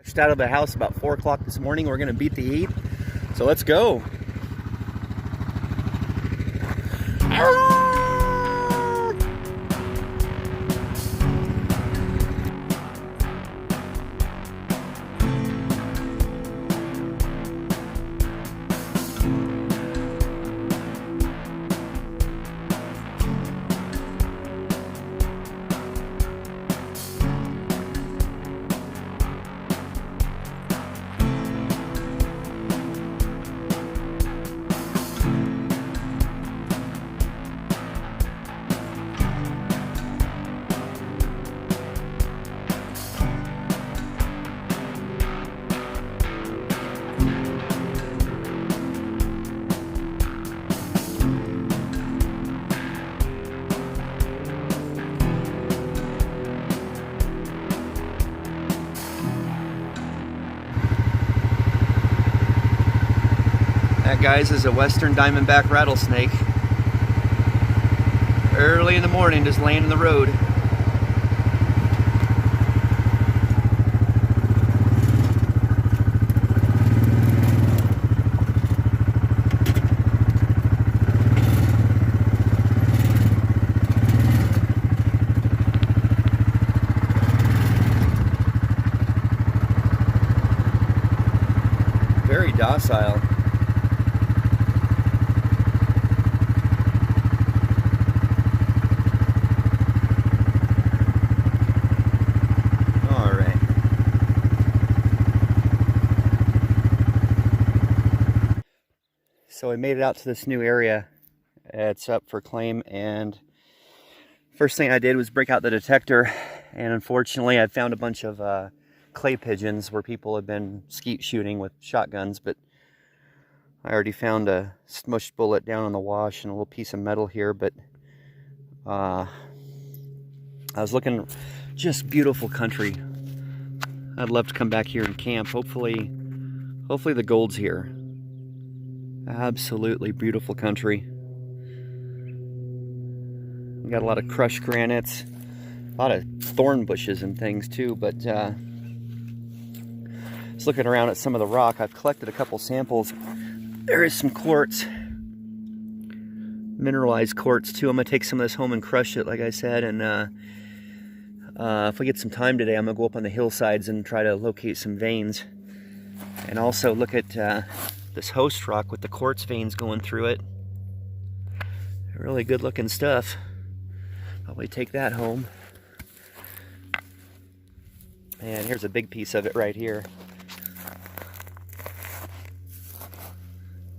Just out of the house about 4 o'clock this morning. We're gonna beat the heat. So let's go. That, guys, is a western diamondback rattlesnake. Early in the morning, just laying in the road. Very docile. So I made it out to this new area. It's up for claim, and first thing I did was break out the detector, and unfortunately I found a bunch of clay pigeons where people have been skeet shooting with shotguns, but I already found a smushed bullet down on the wash and a little piece of metal here. But I was looking, just beautiful country. I'd love to come back here and camp. Hopefully the gold's here. Absolutely beautiful country. We got a lot of crushed granites, a lot of thorn bushes and things too, but just looking around at some of the rock, I've collected a couple samples. There is some quartz, mineralized quartz too. I'm gonna take some of this home and crush it, like I said, and if we get some time today, I'm gonna go up on the hillsides and try to locate some veins, and also look at this host rock with the quartz veins going through it. Really good looking stuff. Probably take that home. And here's a big piece of it right here.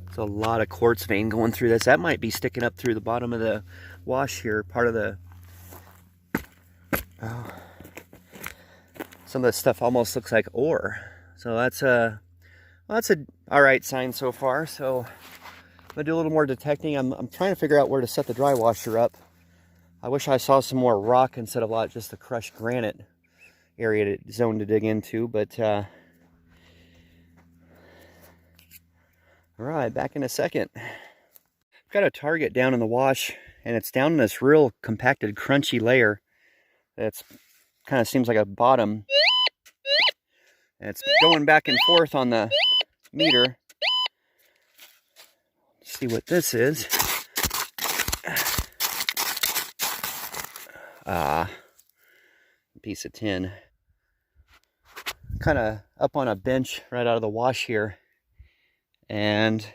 There's a lot of quartz vein going through this. That might be sticking up through the bottom of the wash here, part of the... Oh. Some of this stuff almost looks like ore. So that's a all right sign so far. So I'm gonna do a little more detecting. I'm trying to figure out where to set the dry washer up. I wish I saw some more rock instead of just the crushed granite area zone to dig into, but all right, back in a second. I've got a target down in the wash, and it's down in this real compacted, crunchy layer. That's kind of seems like a bottom. And it's going back and forth on the meter. Let's see what this is. Piece of tin. Kind of up on a bench right out of the wash here. And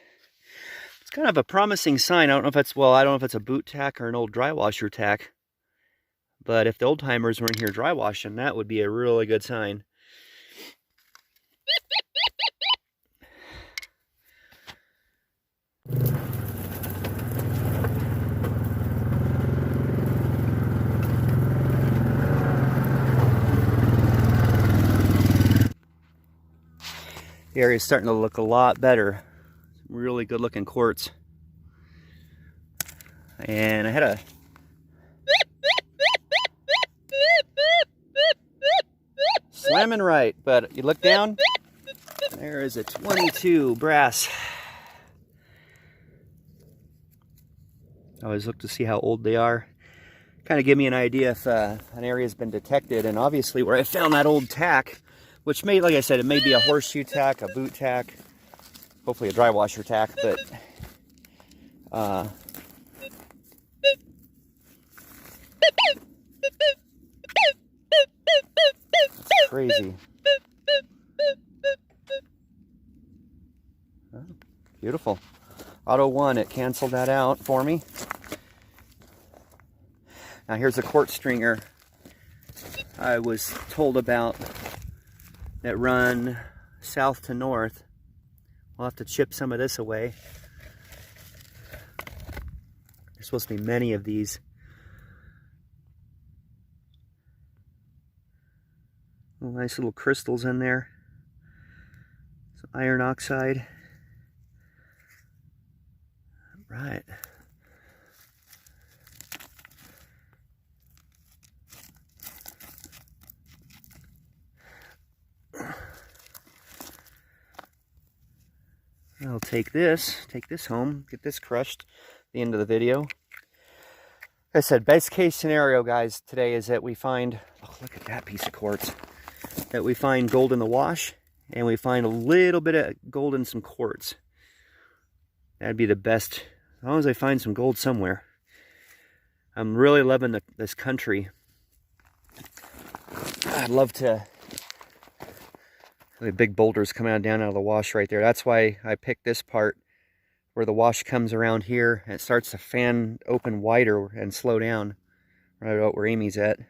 it's kind of a promising sign. I don't know if it's a boot tack or an old dry washer tack. But if the old timers were in here dry washing, that would be a really good sign. The area's starting to look a lot better. Some really good looking quartz. And I had a slamming right, but you look down, there is a 22 brass. I always look to see how old they are. Kind of give me an idea if an area's been detected, and obviously where I found that old tack, which may, like I said, it may be a horseshoe tack, a boot tack, hopefully a dry washer tack, but it's crazy. Oh, beautiful. Auto 1, it canceled that out for me. Now here's a quartz stringer I was told about that run south to north. We'll have to chip some of this away. There's supposed to be many of these. Nice little crystals in there. Some iron oxide. Right. I'll take this home, get this crushed at the end of the video. Like I said, best case scenario, guys, today is that we find, oh, look at that piece of quartz, that we find gold in the wash, and we find a little bit of gold in some quartz. That'd be the best, as long as I find some gold somewhere. I'm really loving this country. I'd love to. The big boulders coming down out of the wash right there. That's why I picked this part where the wash comes around here and it starts to fan open wider and slow down right about where Amy's at.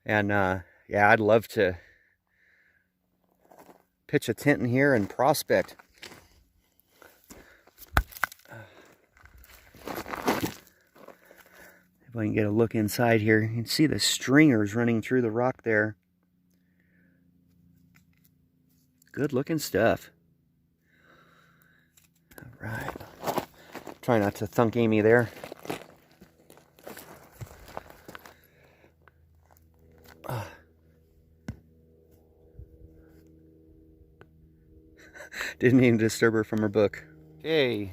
And yeah, I'd love to pitch a tent in here and prospect. If I can get a look inside here, you can see the stringers running through the rock there. Good looking stuff. All right. Try not to thunk Amy there. Didn't even disturb her from her book. Okay.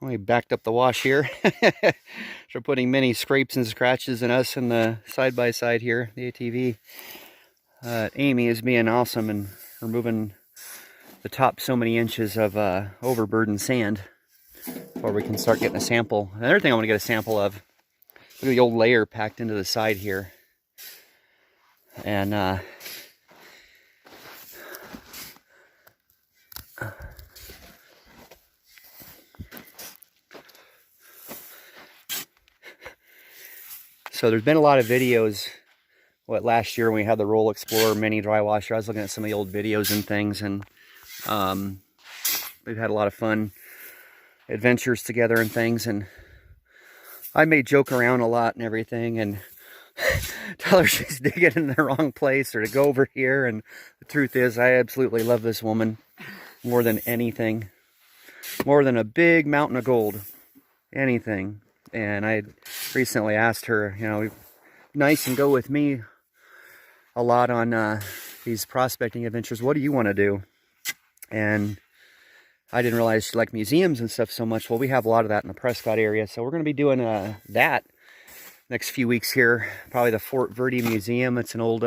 We backed up the wash here. So putting many scrapes and scratches in us in the side-by-side here, the ATV. Amy is being awesome and removing the top so many inches of overburdened sand before we can start getting a sample. Another thing I want to get a sample of, look at the old layer packed into the side here. And so there's been a lot of videos. Last year when we had the Roll Explorer mini dry washer, I was looking at some of the old videos and things, and we've had a lot of fun adventures together and things, and I may joke around a lot and everything and tell her she's digging in the wrong place or to go over here, and the truth is I absolutely love this woman more than anything, more than a big mountain of gold, anything. And I recently asked her, you know, nice and go with me a lot on these prospecting adventures. What do you want to do? And I didn't realize she liked museums and stuff so much. Well, we have a lot of that in the Prescott area, so we're going to be doing that next few weeks here. Probably the Fort Verde Museum. It's an old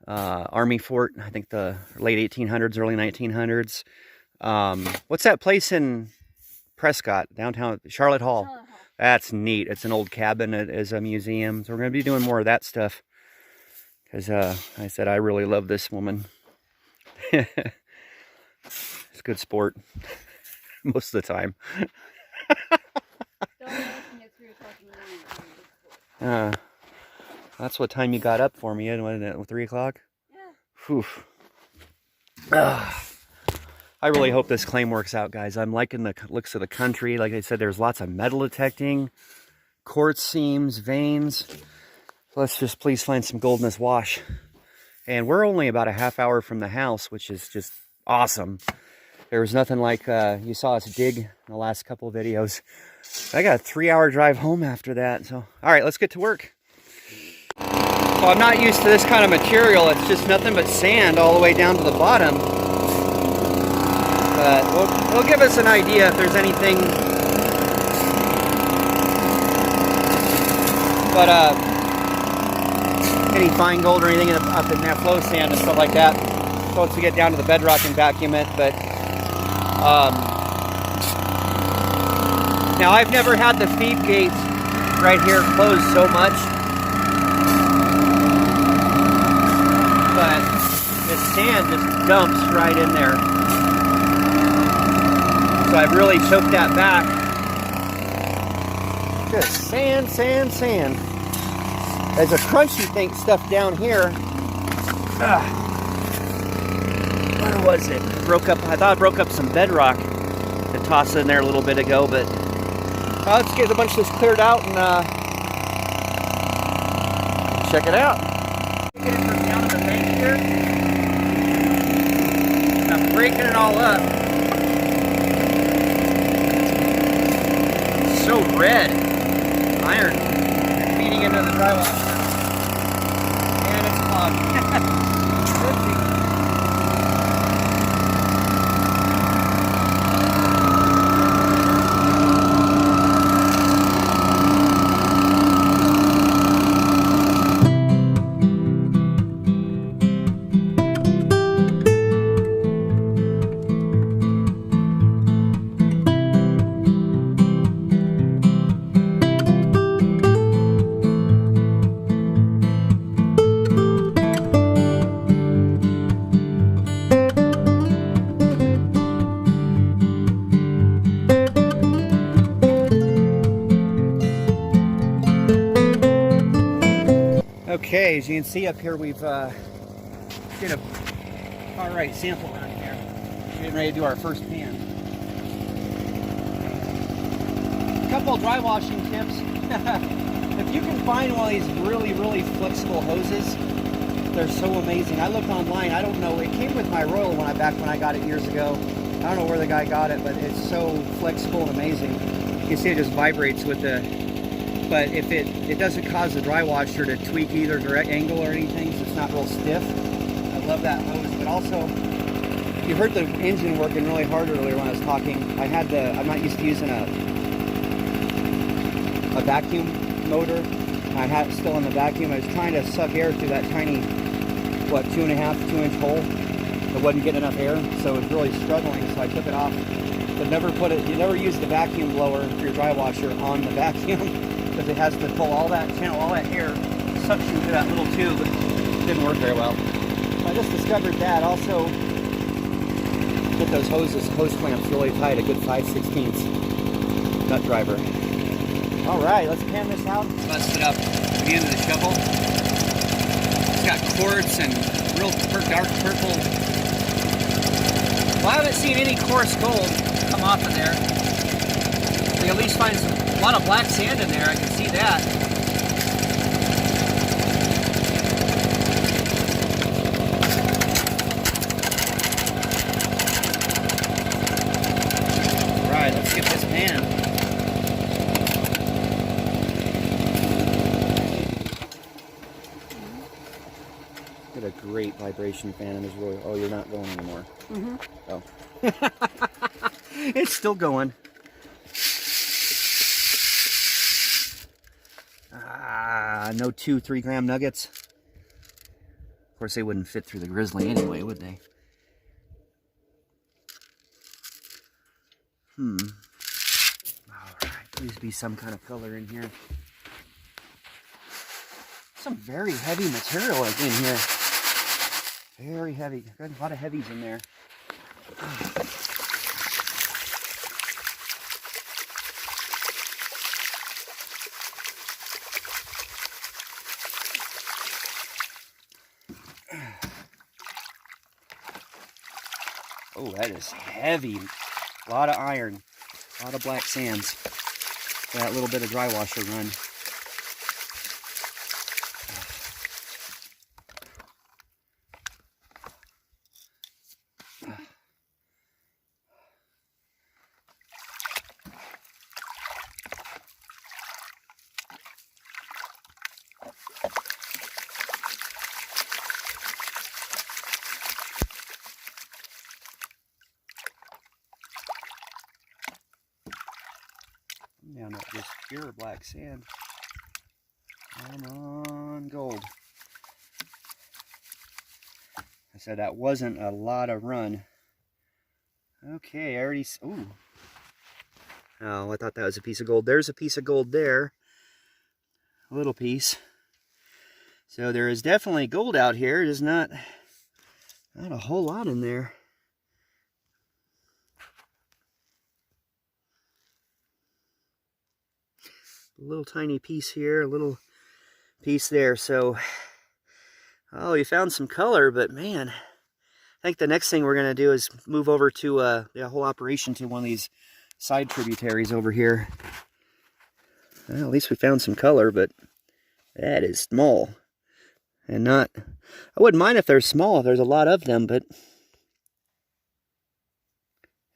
Army fort. I think the late 1800s, early 1900s. What's that place in Prescott, downtown? Charlotte Hall. That's neat. It's an old cabin as a museum. So we're going to be doing more of that stuff. Because I said, I really love this woman. It's good sport. Most of the time. That's what time you got up for me, wasn't it? 3 o'clock? Yeah. Whew. I really hope this claim works out, guys. I'm liking the looks of the country. Like I said, there's lots of metal detecting, quartz seams, veins. Let's just please find some gold in this wash. And we're only about a half hour from the house, which is just awesome. There was nothing like you saw us dig in the last couple of videos. I got a 3-hour drive home after that. So, all right, let's get to work. So I'm not used to this kind of material. It's just nothing but sand all the way down to the bottom. But it'll give us an idea if there's anything. But any fine gold or anything up in that flow sand and stuff like that. Once we get down to the bedrock and vacuum it, but now I've never had the feed gate right here closed so much, but the sand just dumps right in there. So I've really choked that back. Just sand, sand, sand. There's a crunchy thing stuff down here. Where was it? Broke up. I thought I broke up some bedrock to toss in there a little bit ago, but let's get a bunch of this cleared out and check it out. Get it from down to the bank here. And I'm breaking it all up. It's so red. Iron feeding into the drywasher. And it's clogged. Okay, as you can see up here, we've did a far-right sample run here. We're getting ready to do our first pan. A couple of dry washing tips. If you can find one of these really flexible hoses, they're so amazing. I looked online. I don't know. It came with my Royal back when I got it years ago. I don't know where the guy got it, but it's so flexible and amazing. You can see it just vibrates with the. But if it doesn't cause the dry washer to tweak either direct angle or anything, so it's not real stiff. I love that hose. But also, you heard the engine working really hard earlier when I was talking. I'm not used to using a vacuum motor. I had it still in the vacuum. I was trying to suck air through that tiny, 2.5, 2 inch hole. It wasn't getting enough air, so it was really struggling. So I took it off. But you never use the vacuum blower for your dry washer on the vacuum. Because it has to pull all that air, suction through that little tube. It didn't work very well. So I just discovered that. Also, get those hose clamps really tight, a good 5/16 nut driver. All right, let's pan this out. Bust it up to the end of the shovel. It's got quartz and real dark purple. Well, I haven't seen any coarse gold come off of there. We at least find a lot of black sand in there. I can see that. All right, let's get this pan. Get a great vibration fan, and there's really. Oh, you're not going anymore. Mm-hmm. Oh, it's still going. No 2-3 gram nuggets. Of course, they wouldn't fit through the grizzly anyway, would they? All right, please be some kind of color in here. Some very heavy material in here. Very heavy. Got a lot of heavies in there. Oh, that is heavy. A lot of iron. A lot of black sands. For that little bit of dry washer run. Down to just pure black sand. Come on, gold. So that wasn't a lot of run. Okay, I already... Ooh. Oh, I thought that was a piece of gold. There's a piece of gold there. A little piece. So there is definitely gold out here. There's not a whole lot in there. A little tiny piece here, a little piece there. So, oh, we found some color, but man, I think the next thing we're going to do is move over to the whole operation to one of these side tributaries over here. Well, at least we found some color, but that is small. And not, I wouldn't mind if they're small, if there's a lot of them, but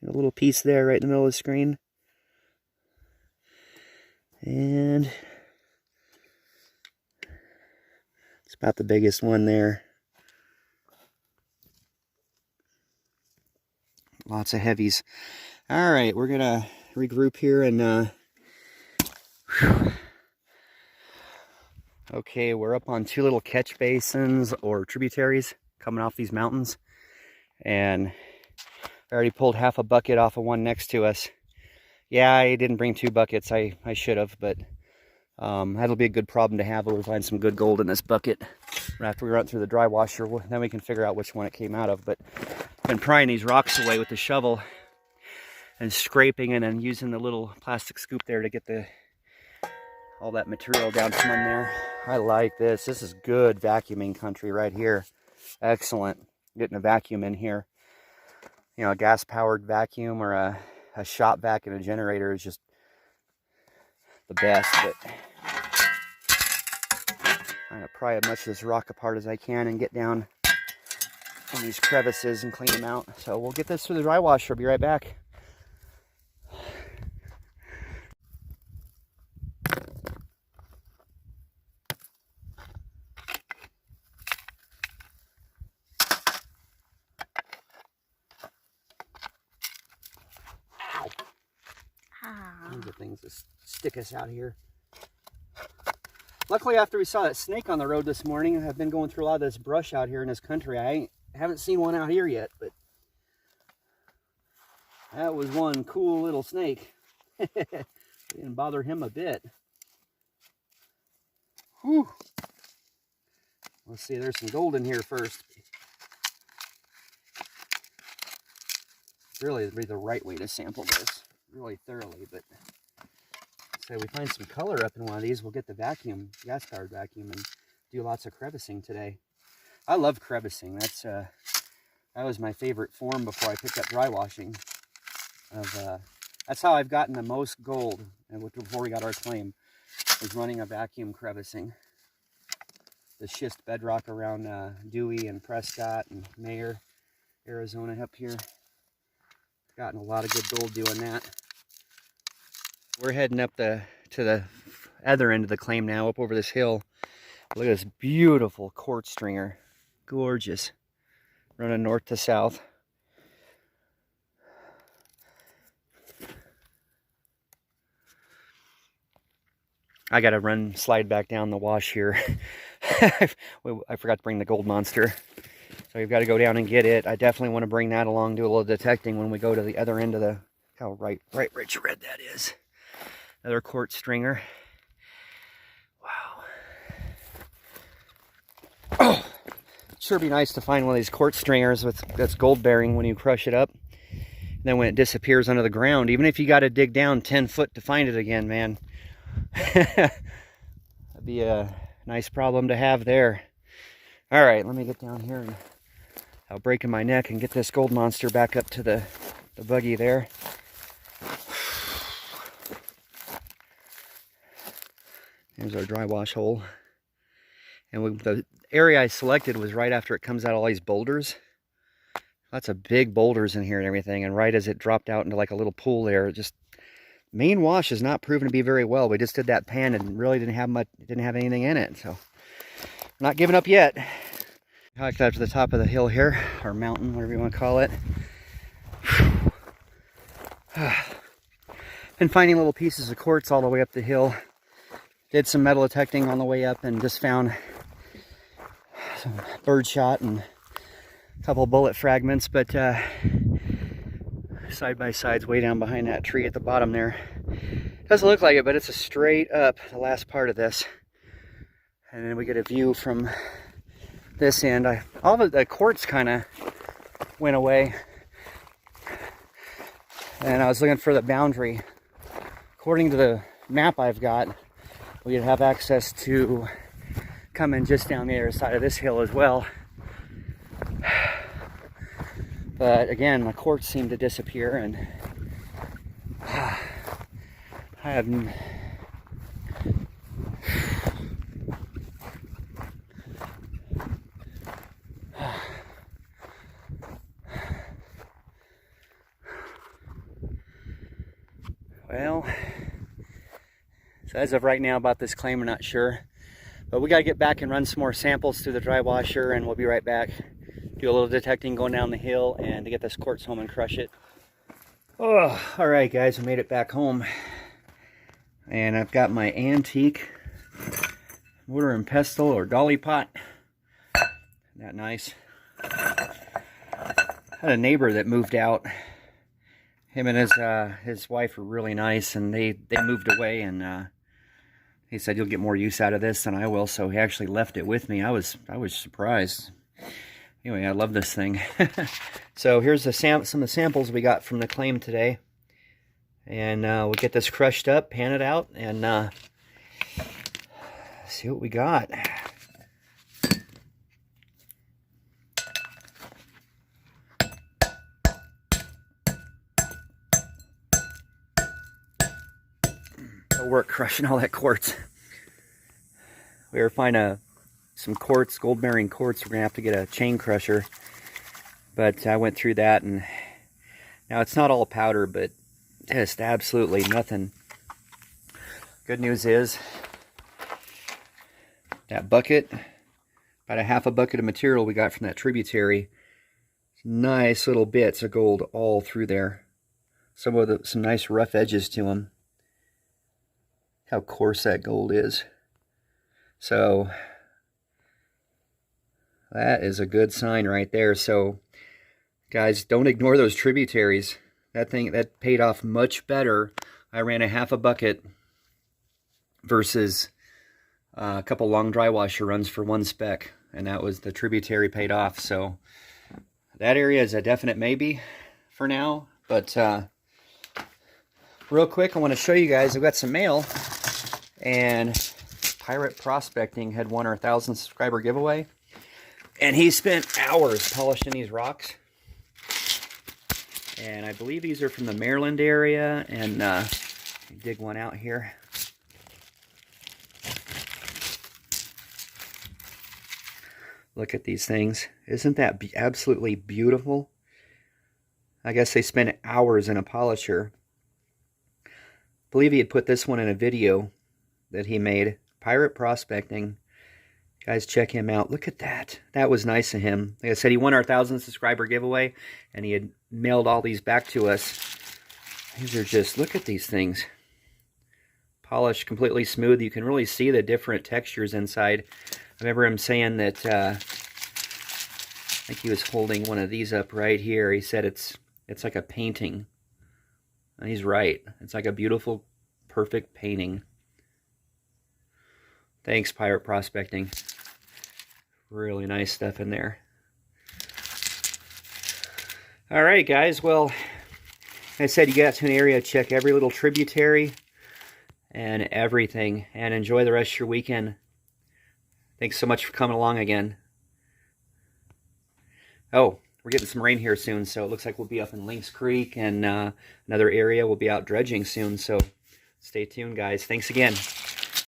a little piece there right in the middle of the screen. And it's about the biggest one there. Lots of heavies. All right, we're gonna regroup here and okay, we're up on two little catch basins or tributaries coming off these mountains, and I already pulled half a bucket off of one next to us. Yeah, I didn't bring two buckets. I should have, but that'll be a good problem to have when we find some good gold in this bucket. After we run through the dry washer, then we can figure out which one it came out of. But I've been prying these rocks away with the shovel and scraping and then using the little plastic scoop there to get all that material down from in there. I like this. This is good vacuuming country right here. Excellent. Getting a vacuum in here. You know, a gas-powered vacuum or a shop vac and a generator is just the best, but I'm gonna pry as much of this rock apart as I can and get down in these crevices and clean them out. So we'll get this through the dry washer. I'll be right back. Tons of things to stick us out here. Luckily, after we saw that snake on the road this morning, I've been going through a lot of this brush out here in this country. I haven't seen one out here yet, but that was one cool little snake. Didn't bother him a bit. Whew. Let's see, there's some gold in here first. Really be the right way to sample this really thoroughly, but so we find some color up in one of these, we'll get the vacuum, gas-powered vacuum, and do lots of crevicing today. I love crevicing. That was my favorite form before I picked up dry washing. That's how I've gotten the most gold, and before we got our claim, was running a vacuum crevicing. The schist bedrock around Dewey and Prescott and Mayer, Arizona up here. Gotten a lot of good gold doing that. We're heading up to the other end of the claim now, up over this hill. Look at this beautiful quartz stringer. Gorgeous. Running north to south. I gotta slide back down the wash here. I forgot to bring the gold monster. So we've got to go down and get it. I definitely want to bring that along, do a little detecting when we go to the other end of the, how right rich red that is. Another quartz stringer. Wow. Oh, sure be nice to find one of these quartz stringers that's gold bearing when you crush it up. And then when it disappears under the ground, even if you got to dig down 10 foot to find it again, man. That'd be a nice problem to have there. All right, let me get down here and I'll break in my neck and get this gold monster back up to the buggy there. Here's our dry wash hole. And the area I selected was right after it comes out of all these boulders. Lots of big boulders in here and everything. And right as it dropped out into like a little pool there, main wash is not proven to be very well. We just did that pan and really didn't have anything in it. So I'm not giving up yet. Hiked up to the top of the hill here, or mountain, whatever you want to call it. Been finding little pieces of quartz all the way up the hill. Did some metal detecting on the way up and just found some bird shot and a couple bullet fragments, but side by side's way down behind that tree at the bottom there. Doesn't look like it, but it's a straight up the last part of this. And then we get a view from this end. All the quartz kind of went away. And I was looking for the boundary. According to the map I've got, we'd have access to come in just down the other side of this hill as well. But again, the quartz seemed to disappear, and I have well, so as of right now about this claim, I'm not sure. But we got to get back and run some more samples through the dry washer, and we'll be right back. Do a little detecting going down the hill and to get this quartz home and crush it. Oh, all right, guys, we made it back home. And I've got my antique mortar and pestle or dolly pot. Isn't that nice? I had a neighbor that moved out. Him and his wife were really nice, and they moved away, and he said, you'll get more use out of this than I will, so he actually left it with me. I was surprised. Anyway, I love this thing. So here's some of the samples we got from the claim today. And we'll get this crushed up, pan it out, and see what we got. It'll work crushing all that quartz. We were finding some quartz, gold bearing quartz. We're gonna have to get a chain crusher, but I went through that, and now it's not all powder, but just absolutely nothing. Good news is that bucket, about a half a bucket of material we got from that tributary, nice little bits of gold all through there. Some nice rough edges to them. How coarse that gold is. So that is a good sign right there. So guys, don't ignore those tributaries. That paid off much better. I ran a half a bucket versus a couple long dry washer runs for one speck, and that was the tributary paid off. So that area is a definite maybe for now. But real quick, I want to show you guys, I've got some mail, and Pirate Prospecting had won our 1,000 subscriber giveaway, and he spent hours polishing these rocks. And I believe these are from the Maryland area, and dig one out here. Look at these things. Isn't that absolutely beautiful? I guess they spent hours in a polisher. I believe he had put this one in a video that he made. Pirate Prospecting. Guys, check him out. Look at that. That was nice of him. Like I said, he won our 1,000 subscriber giveaway, and he had mailed all these back to us. These are just, look at these things. Polished completely smooth. You can really see the different textures inside. I remember him saying that, I think he was holding one of these up right here. He said it's like a painting. And he's right. It's like a beautiful, perfect painting. Thanks, Pirate Prospecting. Really nice stuff in there. All right, guys. Well, like I said, you got to an area, check every little tributary and everything, and enjoy the rest of your weekend. Thanks so much for coming along again. Oh, we're getting some rain here soon, so it looks like we'll be up in Lynx Creek, and another area we'll be out dredging soon, so stay tuned, guys. Thanks again.